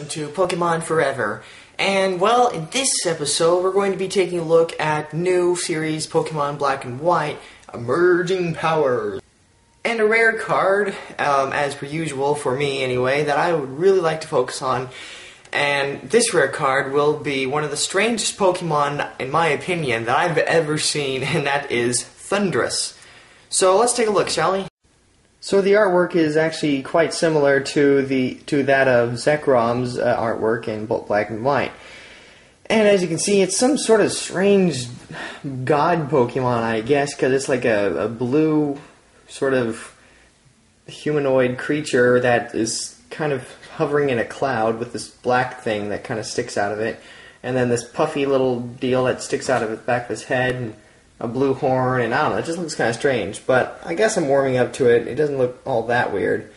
to Pokemon Forever. And, well, in this episode, we're going to be taking a look at new series Pokemon Black and White, Emerging Powers. And a rare card, as per usual, for me anyway, that I would really like to focus on. And this rare card will be one of the strangest Pokemon, in my opinion, that I've ever seen, and that is Thundurus. So let's take a look, shall we? So the artwork is actually quite similar to that of Zekrom's artwork in both Black and White. And as you can see, it's some sort of strange god Pokemon, I guess, because it's like a blue sort of humanoid creature that is kind of hovering in a cloud with this black thing that kind of sticks out of it. And then this puffy little deal that sticks out of the back of his head, and a blue horn, and I don't know, it just looks kind of strange. But I guess I'm warming up to it. It doesn't look all that weird.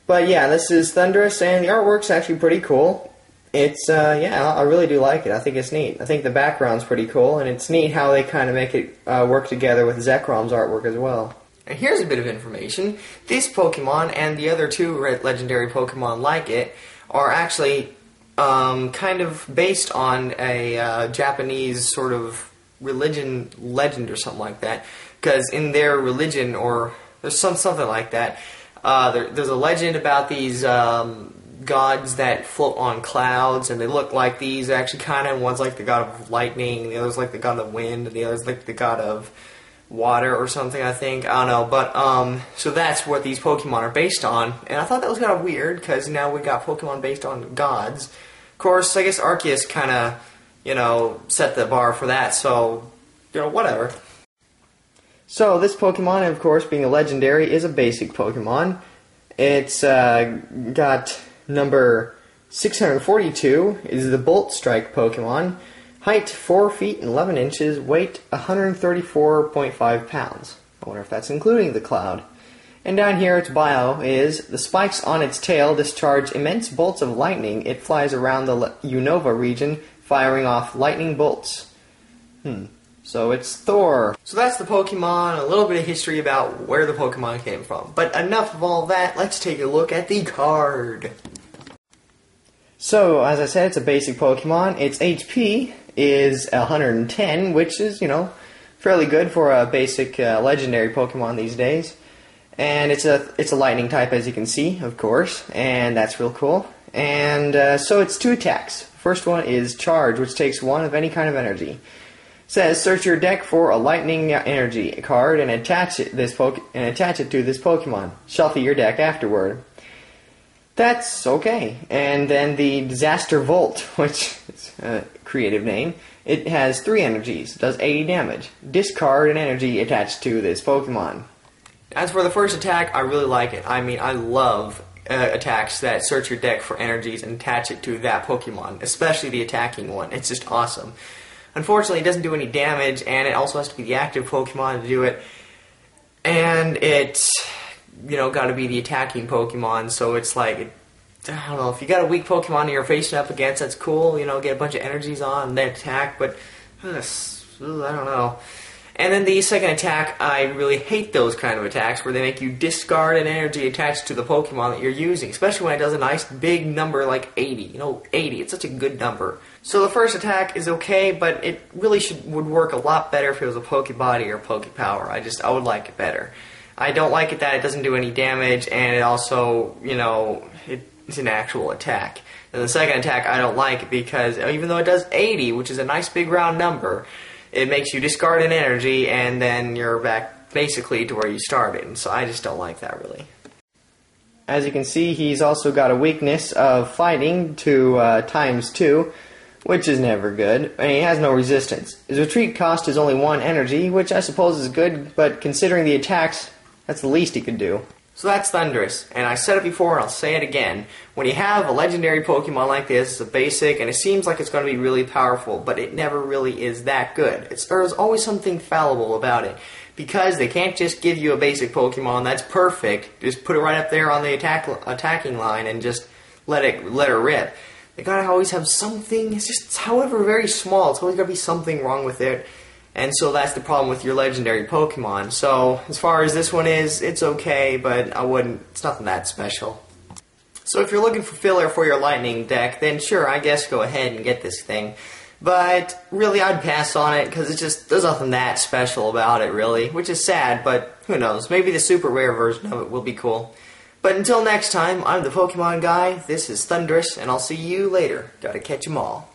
But yeah, this is Thundurus, and the artwork's actually pretty cool. It's, yeah, I really do like it. I think it's neat. I think the background's pretty cool, and it's neat how they kind of make it work together with Zekrom's artwork as well. And here's a bit of information. This Pokemon and the other two legendary Pokemon like it are actually kind of based on a Japanese sort of religion legend or something like that, because in their religion, or there's something like that, there's a legend about these gods that float on clouds, and they look like these actually kind of, one's like the god of lightning, the other's like the god of wind, and the other's like the god of water or something, I think. I don't know, but so that's what these Pokemon are based on, and I thought that was kind of weird, because now we got Pokemon based on gods. Of course, I guess Arceus kind of, you know, set the bar for that, so, you know, whatever. So, this Pokemon, of course, being a legendary, is a basic Pokemon. It's got number 642, is the Bolt Strike Pokemon. Height, 4 feet and 11 inches, weight, 134.5 pounds. I wonder if that's including the cloud. And down here, its bio is, the spikes on its tail discharge immense bolts of lightning. It flies around the Unova region, firing off lightning bolts. So it's Thor. So that's the Pokemon, a little bit of history about where the Pokemon came from. But enough of all that, let's take a look at the card. So, as I said, it's a basic Pokemon. Its HP is 110, which is, you know, fairly good for a basic legendary Pokemon these days. And it's a lightning type, as you can see, of course, and that's real cool. And so it's 2 attacks. First one is Charge, which takes 1 of any kind of energy. It says, search your deck for a lightning energy card and attach it to this Pokemon. Shuffle your deck afterward. That's okay. And then the Disaster Volt, which is a creative name. It has 3 energies. It does 80 damage. Discard an energy attached to this Pokemon. As for the first attack, I really like it. I mean, I love attacks that search your deck for energies and attach it to that Pokemon, especially the attacking one. It's just awesome. Unfortunately, it doesn't do any damage, and it also has to be the active Pokemon to do it. And it's, you know, got to be the attacking Pokemon, so it's like, I don't know, if you got a weak Pokemon you're facing up against, that's cool, you know, get a bunch of energies on and then attack, but I don't know. And then the second attack, I really hate those kind of attacks where they make you discard an energy attached to the Pokemon that you're using, especially when it does a nice big number like 80. You know, 80, it's such a good number. So the first attack is okay, but it really would work a lot better if it was a Pokebody or Pokepower. I would like it better. I don't like it that it doesn't do any damage, and it also, you know, it's an actual attack. And the second attack I don't like because even though it does 80, which is a nice big round number, it makes you discard an energy, and then you're back basically to where you started. And so I just don't like that, really. As you can see, he's also got a weakness of fighting to ×2, which is never good. And he has no resistance. His retreat cost is only 1 energy, which I suppose is good, but considering the attacks, that's the least he could do. So that's Thundurus, and I said it before and I'll say it again. When you have a legendary Pokemon like this, it's a basic, and it seems like it's going to be really powerful, but it never really is that good. There's always something fallible about it, because they can't just give you a basic Pokemon that's perfect, just put it right up there on the attacking line and just let her rip. They gotta always have something, it's just, however very small, it's always gotta be something wrong with it. And so that's the problem with your legendary Pokemon. So, as far as this one is, it's okay, but it's nothing that special. So if you're looking for filler for your lightning deck, then sure, I guess go ahead and get this thing. But really, I'd pass on it because there's nothing that special about it, really, which is sad, but who knows, maybe the super rare version of it will be cool. But until next time, I'm the Pokemon Guy, this is Thundurus, and I'll see you later. Gotta catch 'em all.